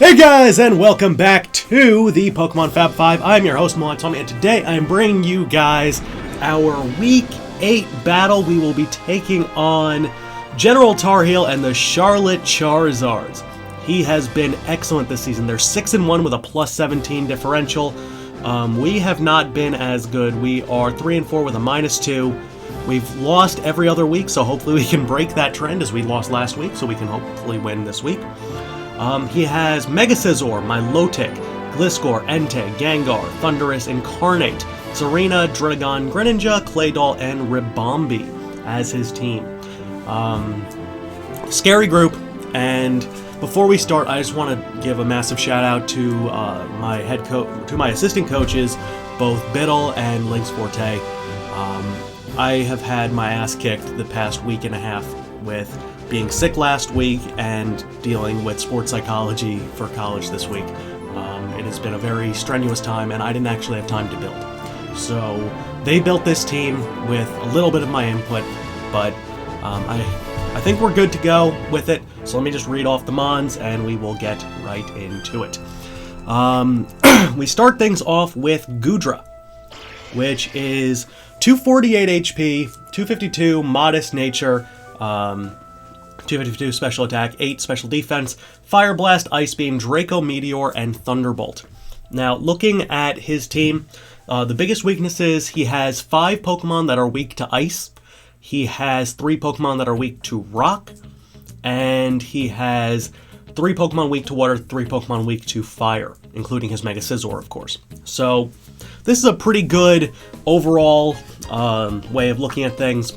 Hey guys, and welcome back to the Pokemon Fab 5. I'm your host, Tommy, and today I'm bringing you guys our Week 8 battle. We will be taking on GeneralTarheel and the Charlotte Charizards. He has been excellent this season. They're 6-1 with a plus 17 differential. We have not been as good. We are 3-4 with a minus 2. We've lost every other week, so hopefully we can break that trend as we lost last week, so we can hopefully win this week. He has Mega Scizor, Milotic, Gliscor, Entei, Gengar, Thundurus, Incarnate, Serena, Dragon, Greninja, Claydol, and Ribombee as his team. Scary group, and before we start, I just want to give a massive shout out to my assistant coaches, both Biddle and Lynx Forte. I have had my ass kicked the past week and a half with being sick last week and dealing with sports psychology for college this week. It has been a very strenuous time, and I didn't actually have time to build. So they built this team with a little bit of my input, but I think we're good to go with it. So let me just read off the mons, and we will get right into it. We start things off with Goodra, which is 248 HP, 252 Modest Nature, 252 Special Attack, 8 Special Defense, Fire Blast, Ice Beam, Draco Meteor, and Thunderbolt. Now, looking at his team, the biggest weaknesses, he has 5 Pokemon that are weak to Ice, he has 3 Pokemon that are weak to Rock, and he has 3 Pokemon weak to Water, 3 Pokemon weak to Fire, including his Mega Scizor, of course. So, this is a pretty good overall way of looking at things.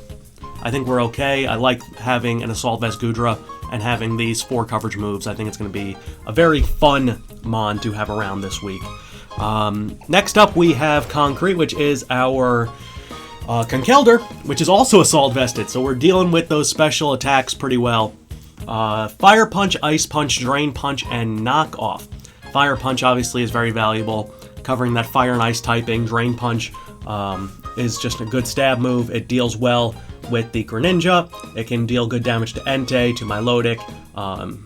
I think we're okay. I like having an Assault Vest Goodra and having these 4 coverage moves. I think it's going to be a very fun mon to have around this week. Next up, we have Concrete, which is our Conkeldurr, which is also Assault Vested, so we're dealing with those special attacks pretty well. Fire Punch, Ice Punch, Drain Punch, and Knock Off. Fire Punch obviously is very valuable, covering that Fire and Ice typing. Drain Punch is just a good stab move. It deals well with the Greninja. It can deal good damage to Entei, to Milotic,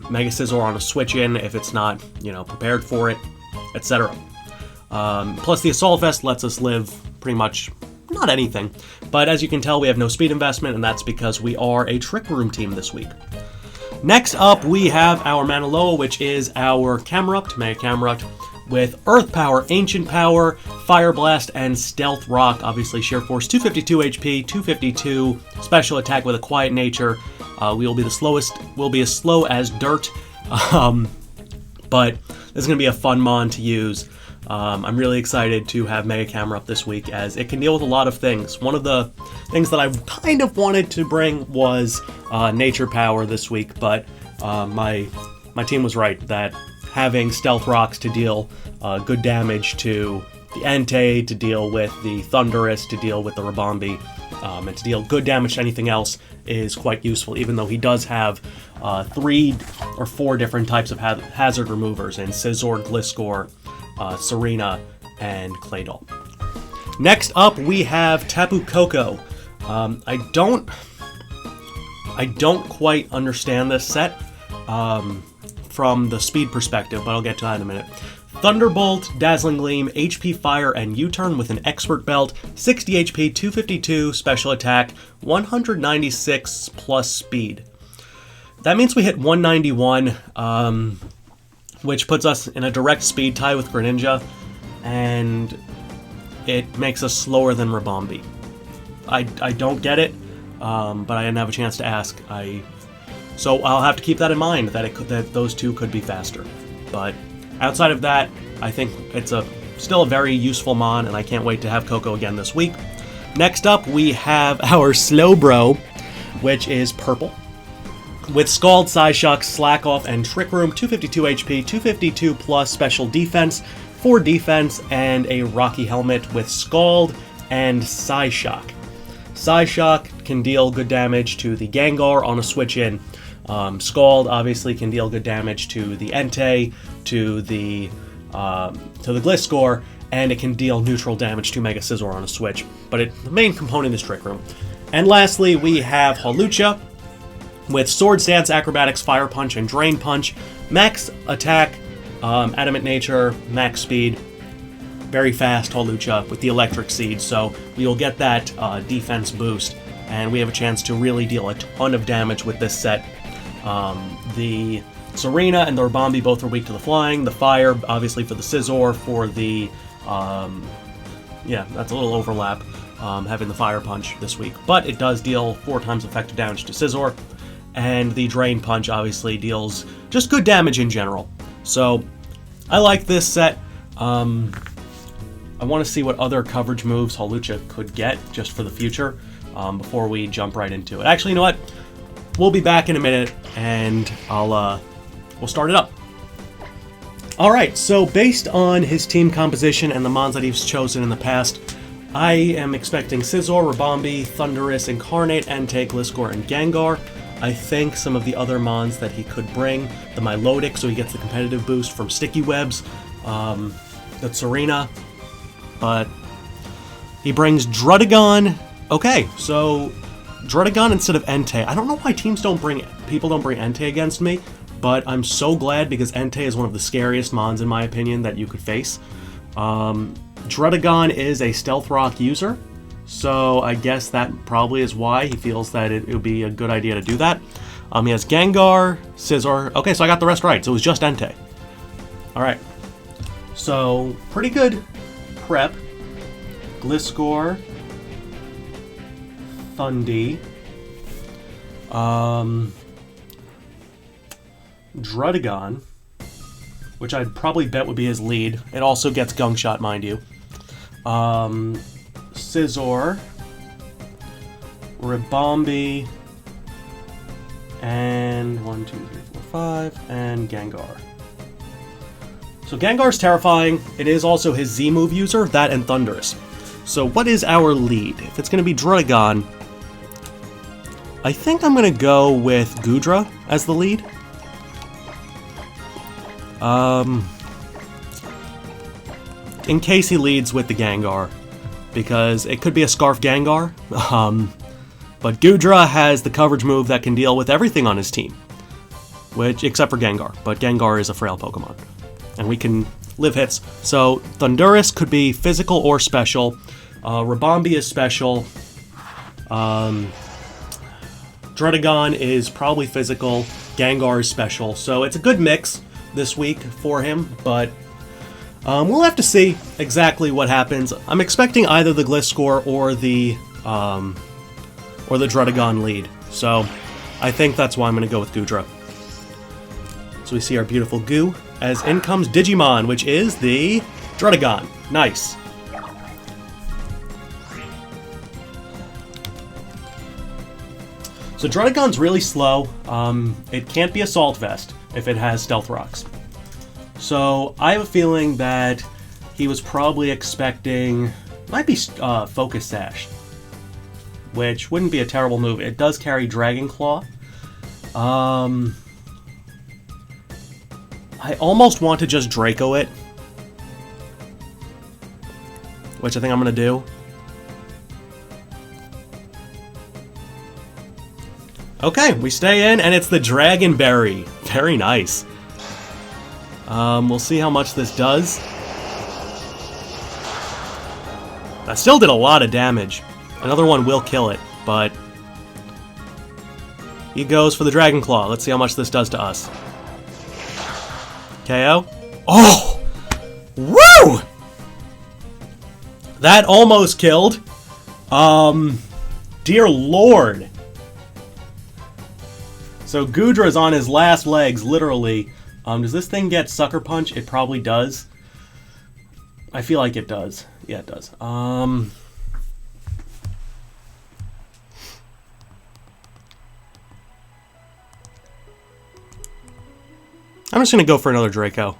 Mega Scizor on a switch-in if it's not, prepared for it, etc. Plus the Assault Vest lets us live pretty much not anything. But as you can tell, we have no speed investment, and that's because we are a Trick Room team this week. Next up, we have our Manaloa, which is our Camerupt, Mega Camerupt, with Earth Power, Ancient Power, Fire Blast, and Stealth Rock. Obviously, Sheer Force, 252 HP, 252 Special Attack with a Quiet Nature. We will be the slowest. We'll be as slow as dirt, but this is going to be a fun mon to use. I'm really excited to have Mega Camerupt this week, as it can deal with a lot of things. One of the things that I kind of wanted to bring was Nature Power this week, but my team was right that having Stealth Rocks to deal good damage to the Entei, to deal with the Thundurus, to deal with the Ribombee, and to deal good damage to anything else is quite useful, even though he does have 3 or 4 different types of hazard removers in Scizor, Gliscor, Serena, and Claydol. Next up, we have Tapu Koko. I don't quite understand this set from the speed perspective, but I'll get to that in a minute. Thunderbolt, Dazzling Gleam, HP Fire, and U-Turn with an Expert Belt, 60 HP, 252 Special Attack, 196 plus Speed. That means we hit 191, which puts us in a direct speed tie with Greninja, and it makes us slower than Ribombee. I don't get it, but I didn't have a chance to ask. So I'll have to keep that in mind, that those two could be faster. But outside of that, I think it's still a very useful mon, and I can't wait to have Koko again this week. Next up, we have our Slowbro, which is purple, with Scald, Psyshock, Slack Off, and Trick Room, 252 HP, 252 plus Special Defense, 4 Defense, and a Rocky Helmet with Scald and Psyshock. Psyshock can deal good damage to the Gengar on a switch-in. Scald obviously can deal good damage to the Entei, to the Gliscor, and it can deal neutral damage to Mega Scizor on a switch. But the main component is Trick Room. And lastly, we have Hawlucha with Sword Stance, Acrobatics, Fire Punch, and Drain Punch, max attack, Adamant Nature, max speed, very fast Hawlucha with the Electric Seed, so we will get that defense boost, and we have a chance to really deal a ton of damage with this set. The Serena and the Ribombee both are weak to the flying. The Fire, obviously, for the Scizor, for the... yeah, that's a little overlap, having the Fire Punch this week. But it does deal 4 times effective damage to Scizor, and the Drain Punch, obviously, deals just good damage in general. So, I like this set. I want to see what other coverage moves Hawlucha could get, just for the future, before we jump right into it. Actually, you know what? We'll be back in a minute, and we'll start it up. Alright, so based on his team composition and the mons that he's chosen in the past, I am expecting Scizor, Ribombee, Thundurus, Incarnate, Entei, Gliscor, and Gengar. I think some of the other mons that he could bring, the Milotic, so he gets the competitive boost from Sticky Webs, the Serena, but he brings Druddigon. Okay, so Druddigon instead of Entei. I don't know why people don't bring Entei against me, but I'm so glad because Entei is one of the scariest mons, in my opinion, that you could face. Druddigon is a Stealth Rock user, so I guess that probably is why he feels that it would be a good idea to do that. He has Gengar, Scizor. Okay, so I got the rest right, so it was just Entei. Alright, so pretty good prep. Gliscor, Thundee, Druddigon, which I'd probably bet would be his lead. It also gets Gunk Shot, mind you. Scizor, Ribombee, and 1, 2, 3, 4, 5, and Gengar. So Gengar's terrifying. It is also his Z-move user, that and Thundurus. So what is our lead? If it's going to be Druddigon, I think I'm going to go with Goodra as the lead. In case he leads with the Gengar, because it could be a Scarf Gengar, but Goodra has the coverage move that can deal with everything on his team, except for Gengar, but Gengar is a frail Pokemon, and we can live hits. So Thundurus could be physical or special, Ribombee is special, Druddigon is probably physical, Gengar is special, so it's a good mix this week for him, but we'll have to see exactly what happens. I'm expecting either the Gliscor or the Druddigon lead, so I think that's why I'm going to go with Goodra. So we see our beautiful Goo, as in comes Digimon, which is the Druddigon. Nice. So Druddigon's really slow. It can't be Assault Vest if it has Stealth Rocks. So I have a feeling that he was probably expecting... might be Focus Sash, which wouldn't be a terrible move. It does carry Dragon Claw. I almost want to just Draco it, which I think I'm going to do. Okay, we stay in, and it's the Dragon Berry. Very nice. We'll see how much this does. That still did a lot of damage. Another one will kill it, but... he goes for the Dragon Claw. Let's see how much this does to us. KO. Oh! Woo! That almost killed. Dear Lord. So Goodra's on his last legs, literally. Does this thing get Sucker Punch? It probably does. I feel like it does. Yeah, it does. I'm just going to go for another Draco.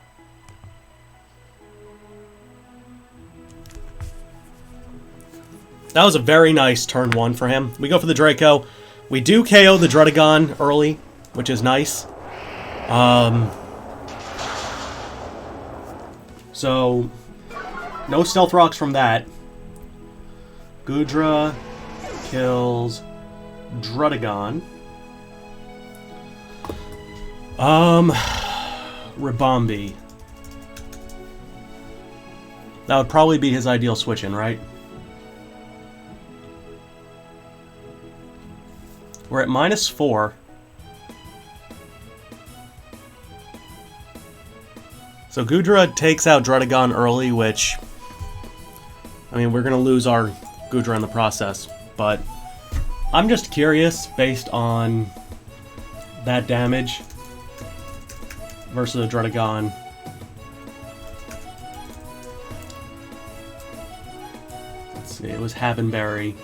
That was a very nice turn 1 for him. We go for the Draco. We do KO the Druddigon early, which is nice. So, no Stealth Rocks from that. Goodra kills Druddigon. Ribombee. That would probably be his ideal switch-in, right? We're at -4. So Gudra takes out Dredagon early, which... I mean, we're going to lose our Gudra in the process. But I'm just curious, based on that damage versus a Dredagon. Let's see, it was Havenberry.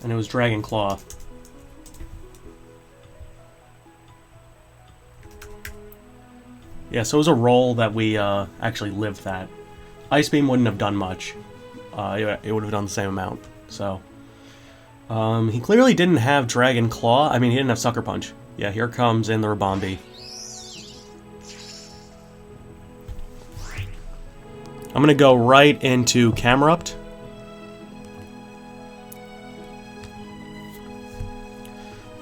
And it was Dragon Claw. Yeah, so it was a roll that we actually lived that. Ice Beam wouldn't have done much. It would have done the same amount. So, he clearly didn't have Dragon Claw. I mean, he didn't have Sucker Punch. Yeah, here comes in the Rabombi. I'm gonna go right into Camerupt.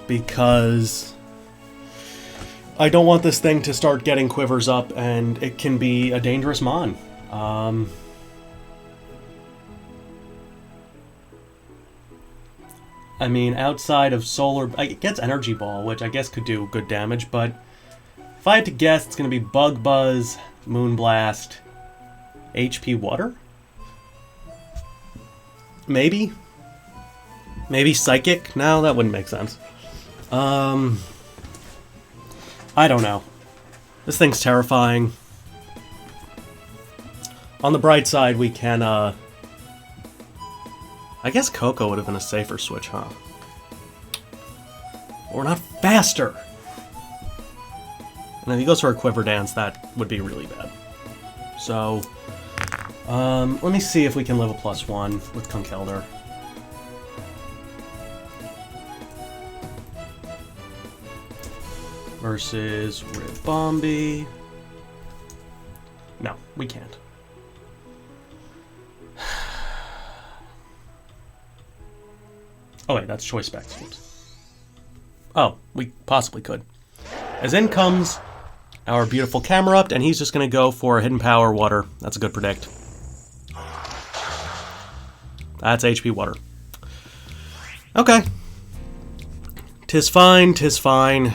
Because I don't want this thing to start getting quivers up, and it can be a dangerous mon. I mean, outside of Solar... It gets Energy Ball, which I guess could do good damage, but if I had to guess, it's going to be Bug Buzz, Moonblast, HP Water? Maybe? Maybe Psychic? No, that wouldn't make sense. I don't know. This thing's terrifying. On the bright side, we can, I guess Coco would have been a safer switch, huh? But we're not faster! And if he goes for a Quiver Dance, that would be really bad. So, let me see if we can live a +1 with Conkeldurr. Versus Rabombi. No, we can't. Oh wait, that's Choice Specs. Oh, we possibly could. As in comes our beautiful Camerupt, and he's just going to go for Hidden Power Water. That's a good predict. That's HP Water. Okay. 'Tis fine, 'tis fine.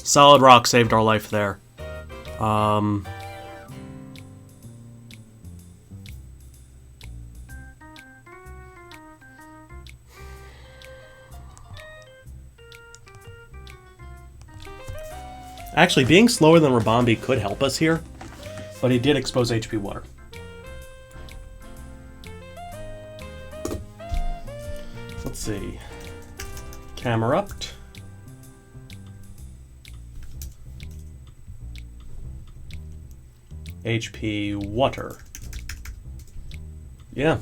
Solid Rock saved our life there. Actually, being slower than Rabombi could help us here, but he did expose HP Water. Let's see. Camerupt. HP Water. Yeah.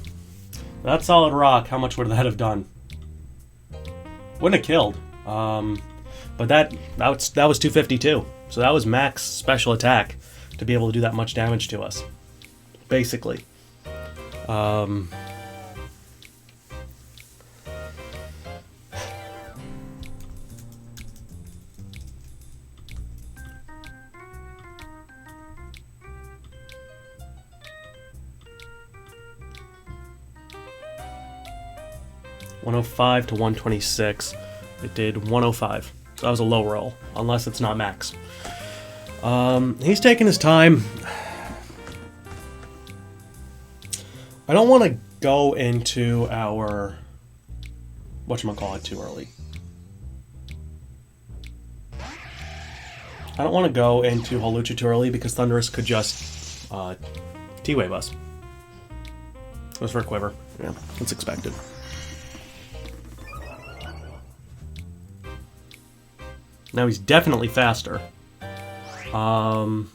That Solid Rock, how much would that have done? Wouldn't have killed. But that was 252. So that was max special attack to be able to do that much damage to us. Basically. 105 to 126. It did 105. So that was a low roll, unless it's not max. He's taking his time. I don't want to go into our whatchamacallit too early. I don't want to go into Hawlucha too early because Thundurus could just T-Wave us. Goes for a Quiver. Yeah, that's expected. Now he's definitely faster. Tapu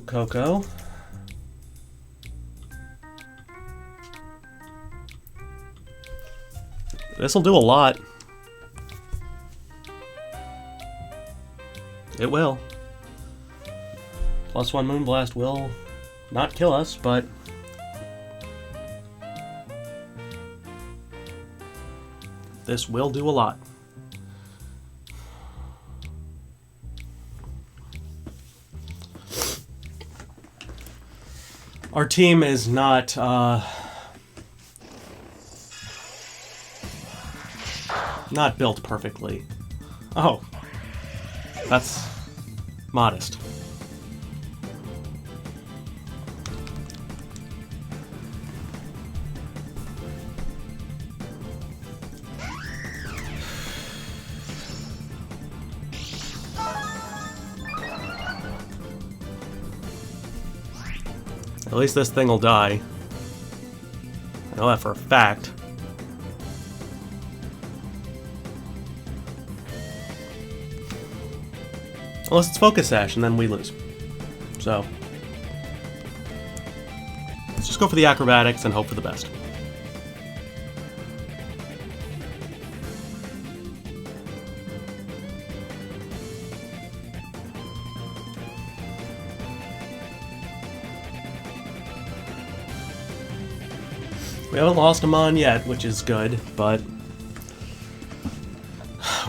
Koko. This'll do a lot. It will. +1 Moonblast will not kill us, but this will do a lot. Our team is not built perfectly. Oh, that's modest. At least this thing will die. I know that for a fact. Unless it's Focus Sash, and then we lose. So, let's just go for the acrobatics and hope for the best. We haven't lost a Mon yet, which is good, but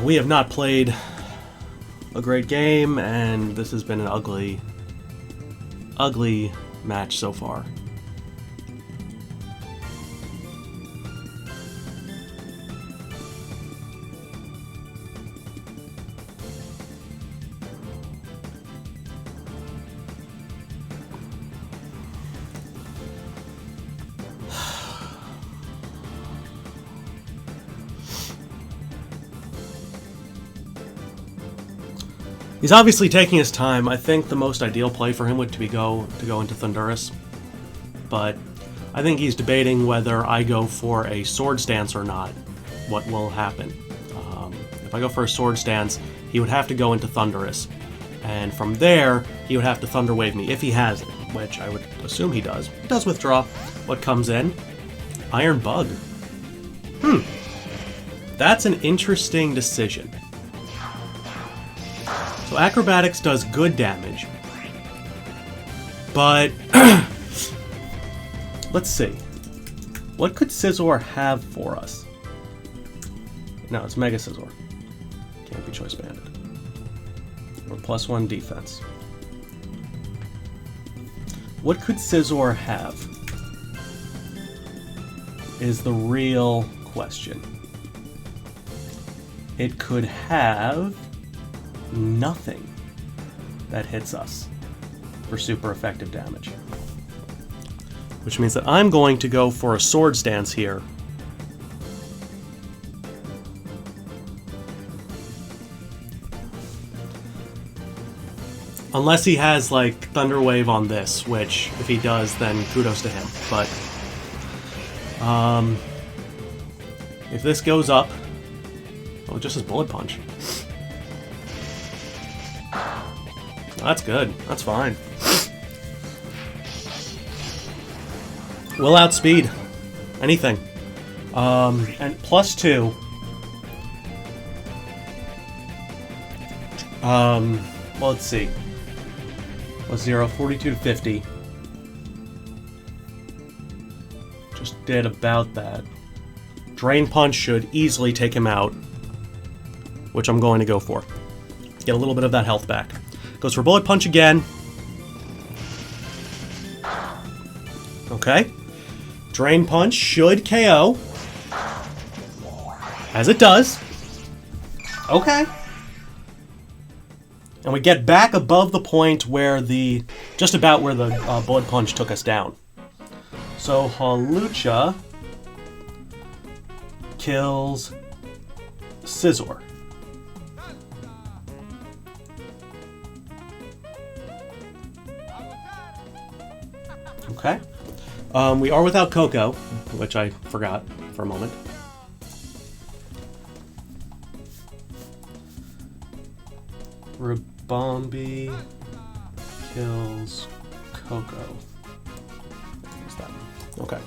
we have not played a great game, and this has been an ugly, ugly match so far. He's obviously taking his time. I think the most ideal play for him would to go into Thundurus, but I think he's debating whether I go for a Sword Stance or not. What will happen? If I go for a Sword Stance, he would have to go into Thundurus, and from there he would have to Thunder Wave me if he has it, which I would assume he does. He does withdraw. What comes in? Iron Bug. That's an interesting decision. So Acrobatics does good damage, but let's see. What could Scizor have for us? No, it's Mega Scizor. Can't be Choice Banded. Or +1 defense. What could Scizor have? Is the real question. It could have nothing that hits us for super effective damage. Which means that I'm going to go for a Sword Stance here. Unless he has, like, Thunder Wave on this, which, if he does, then kudos to him. But, if this goes up... Oh, just his Bullet Punch. That's good. That's fine. We'll outspeed anything. And +2. Well, let's see. +0, 42 to 50. Just did about that. Drain Punch should easily take him out, which I'm going to go for. Get a little bit of that health back. Goes for Bullet Punch again. Okay. Drain Punch should KO. As it does. Okay. And we get back above the point where just about where the Bullet Punch took us down. So Hawlucha kills Scizor. Okay. We are without Coco, which I forgot for a moment. Ribombi kills Coco. What's that one? Okay.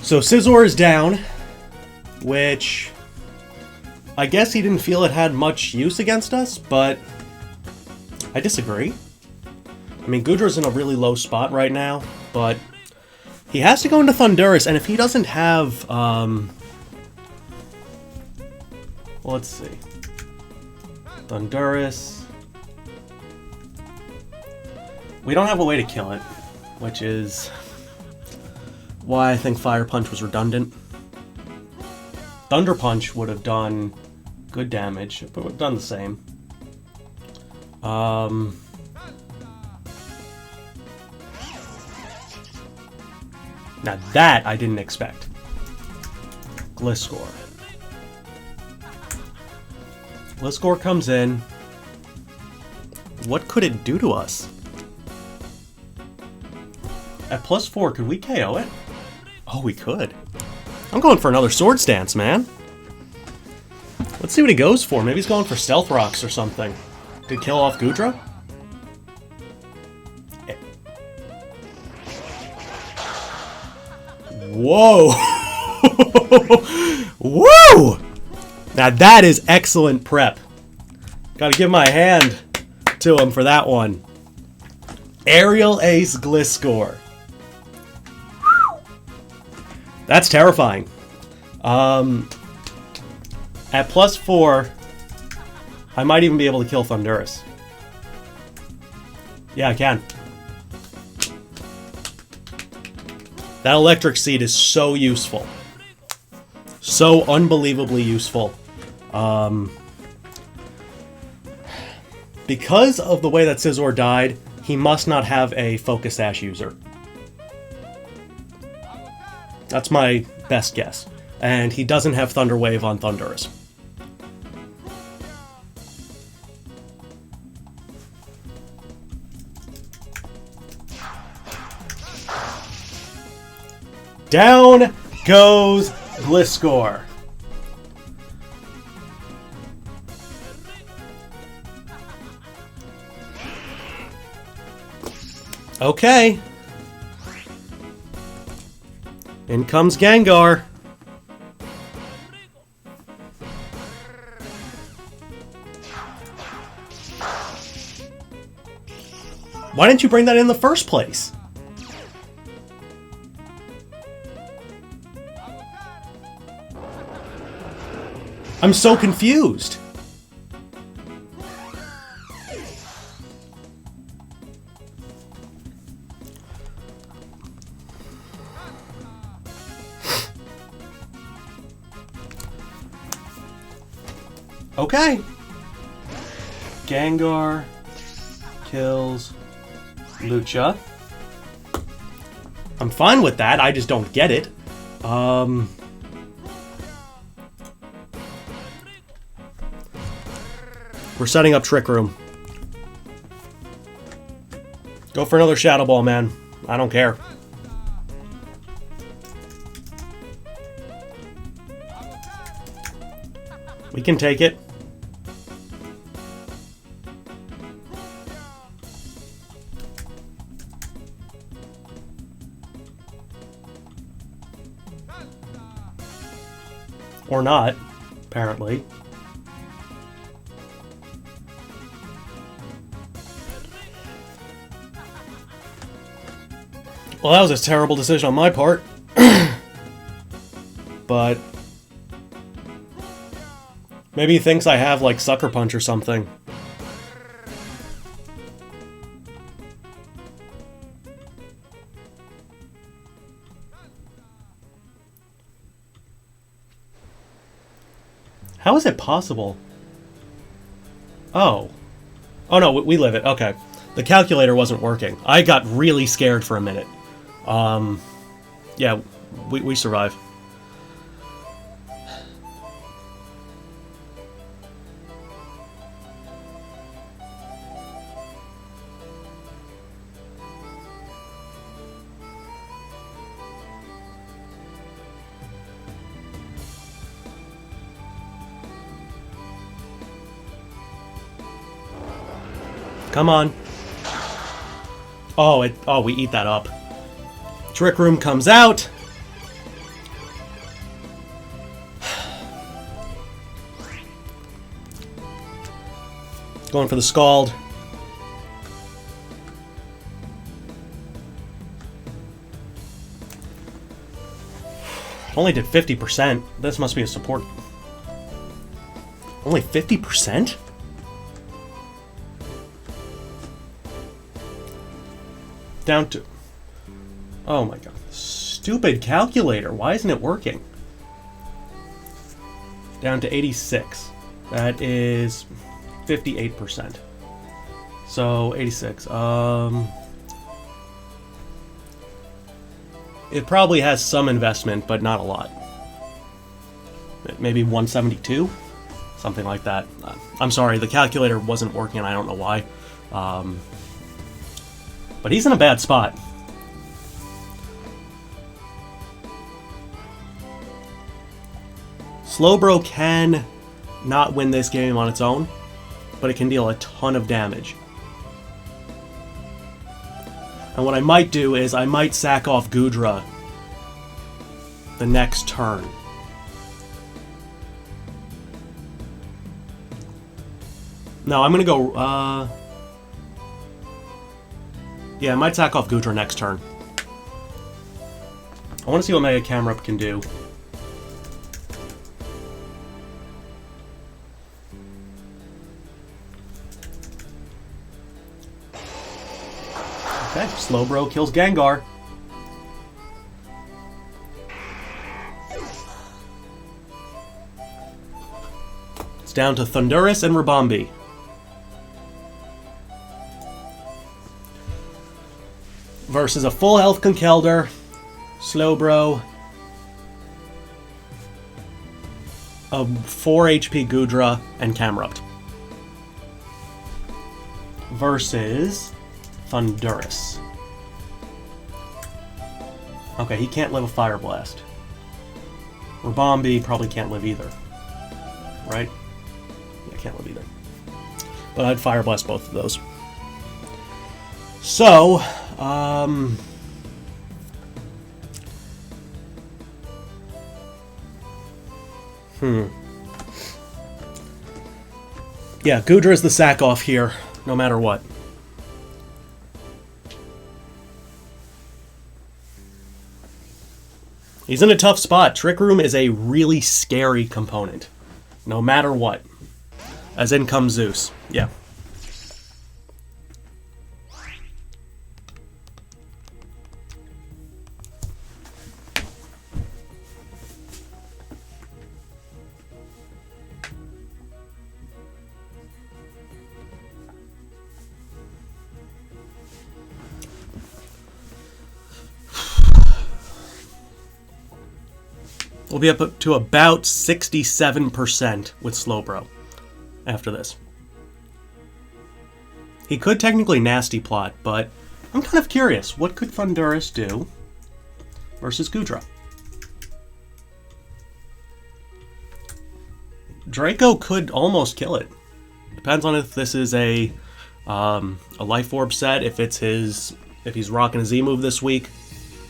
So Scizor is down, which I guess he didn't feel it had much use against us, but I disagree. mean, Gudra's in a really low spot right now, but he has to go into Thundurus, and if he doesn't have, well, let's see. Thundurus. We don't have a way to kill it, which is why I think Fire Punch was redundant. Thunder Punch would have done good damage, but would have done the same. Now that I didn't expect. Gliscor. Gliscor comes in. What could it do to us? At +4, could we KO it? Oh, we could. I'm going for another Swords Dance, man. Let's see what he goes for. Maybe he's going for Stealth Rocks or something. To kill off Gudra? Whoa! Woo! Now that is excellent prep. Gotta give my hand to him for that one. Aerial Ace Gliscor. That's terrifying. At +4, I might even be able to kill Thundurus. Yeah, I can. That Electric Seed is so useful. So unbelievably useful. Because of the way that Scizor died, he must not have a Focus Sash user. That's my best guess. And he doesn't have Thunder Wave on Thundurus. Down goes Gliscor. Okay. In comes Gengar. Why didn't you bring that in the first place? I'm so confused. Okay. Gengar kills Lucha. I'm fine with that, I just don't get it. We're setting up Trick Room. Go for another Shadow Ball, man. I don't care. We can take it. Or not, apparently. Well, that was a terrible decision on my part. But maybe he thinks I have, like, Sucker Punch or something. How is it possible? Oh. Oh no, we live it. Okay. The calculator wasn't working. I got really scared for a minute. Yeah, we survive. Come on. Oh, we eat that up. Trick Room comes out. Going for the Scald. Only did 50%. This must be a support. Only 50%? Down to... Oh my god. Stupid calculator. Why isn't it working? Down to 86. That is 58%. So, 86. It probably has some investment, but not a lot. Maybe 172? Something like that. I'm sorry, the calculator wasn't working, and I don't know why. But he's in a bad spot. Slowbro can not win this game on its own, but it can deal a ton of damage. And what I might do is I might sack off Gudra the next turn. No, I'm gonna go, yeah, I might sack off Gudra next turn. I want to see what Mega Camera can do. Okay, Slowbro kills Gengar. It's down to Thundurus and Rabombi. Versus a full health Conkeldurr, Slowbro, a 4 HP Gudra, and Camerupt. Versus Thundurus. Okay, he can't live a Fire Blast. Rabombi probably can't live either. Right? Yeah, can't live either. But I'd Fire Blast both of those. So, yeah, Gudra is the sack off here, no matter what. He's in a tough spot. Trick Room is a really scary component, no matter what. As in comes Zeus. Yeah. We'll be up to about 67% with Slowbro after this. He could technically Nasty Plot, but I'm kind of curious. What could Thundurus do versus Gudra? Draco could almost kill it. Depends on if this is a Life Orb set, if he's rocking a Z move this week.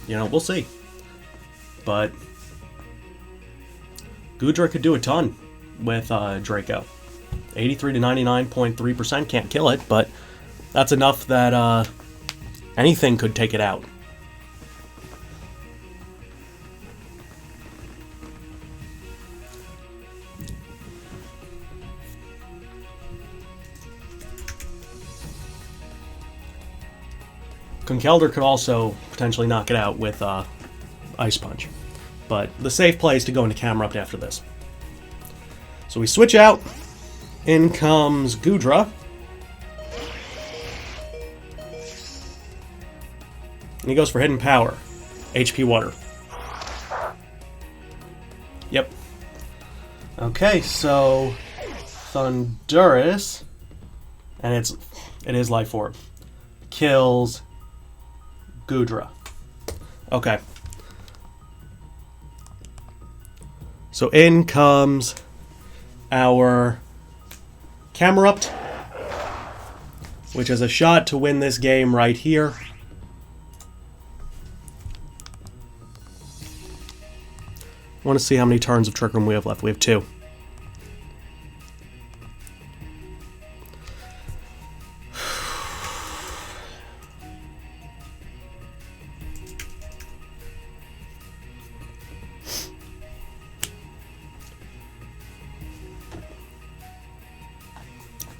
You know, we'll see. But Gudra could do a ton with Draco. 83 to 99.3% can't kill it, but that's enough that anything could take it out. Conkeldurr could also potentially knock it out with Ice Punch. But the safe play is to go into Camerupt after this. So we switch out. In comes Gudra. And he goes for Hidden Power. HP Water. Yep. Okay, so Thundurus, and it is Life Orb, kills Gudra. Okay. So in comes our Camerupt, which is a shot to win this game right here. I want to see how many turns of Trick Room we have left. We have 2.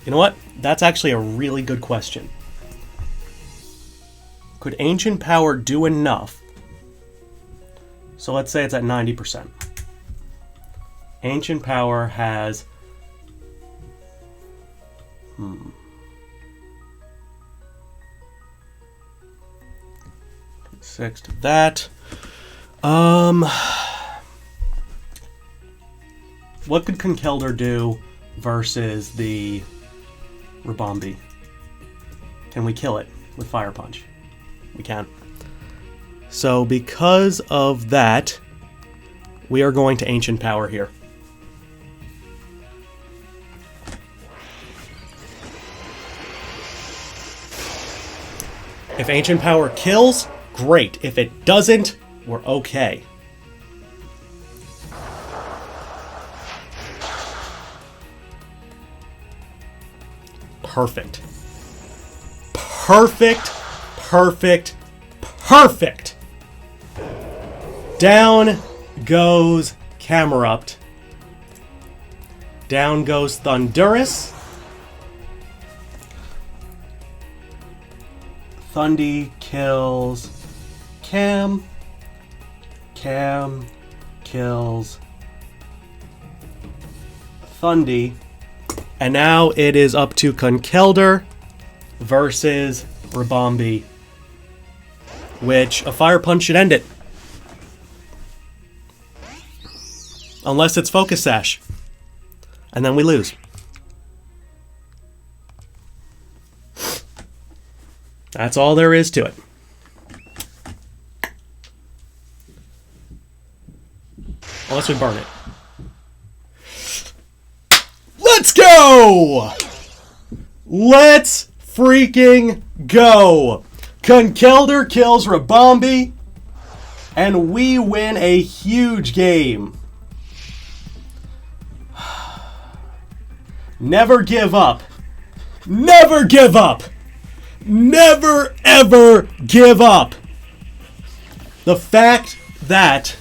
You know what? That's actually a really good question. Could Ancient Power do enough? So let's say it's at 90%. Ancient Power has... 6 to that. What could Conkelder do versus the Rabombi? Can we kill it with Fire Punch? We can. So because of that, we are going to Ancient Power here. If Ancient Power kills, great. If it doesn't, we're okay. Perfect. Perfect. Perfect. Perfect. Down goes Camerupt. Down goes Thundurus. Thundy kills Cam. Cam kills Thundy. And now it is up to Conkelder versus Rabombi, which a Fire Punch should end it. Unless it's Focus Sash. And then we lose. That's all there is to it. Unless we burn it. Let's go! Let's freaking go! Conkelder kills Rabombi, and we win a huge game. Never give up. Never give up. Never, ever give up. The fact that...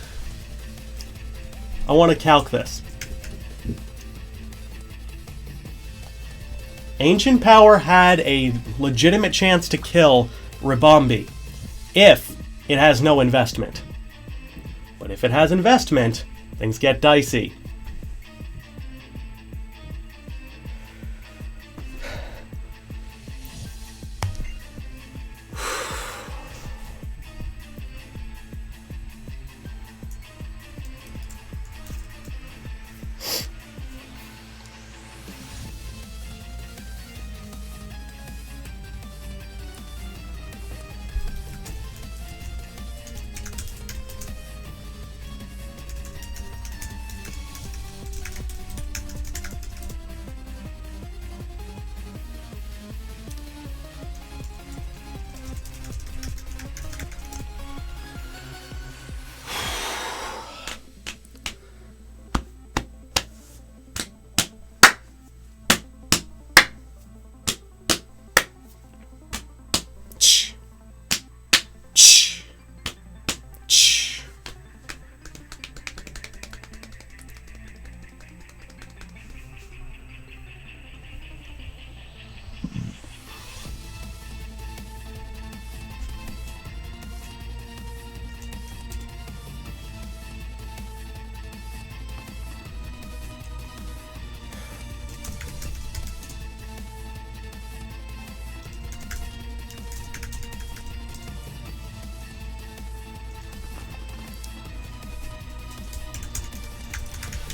I want to calc this. Ancient Power had a legitimate chance to kill Rabombi if it has no investment. But if it has investment, things get dicey.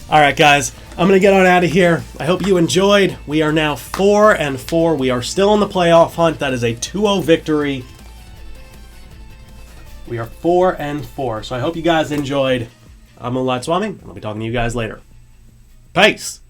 Alright guys, I'm going to get on out of here. I hope you enjoyed. We are now 4-4. We are still in the playoff hunt. That is a 2-0 victory. We are 4-4. So I hope you guys enjoyed. I'm Moonlight Swami, and I'll be talking to you guys later. Peace!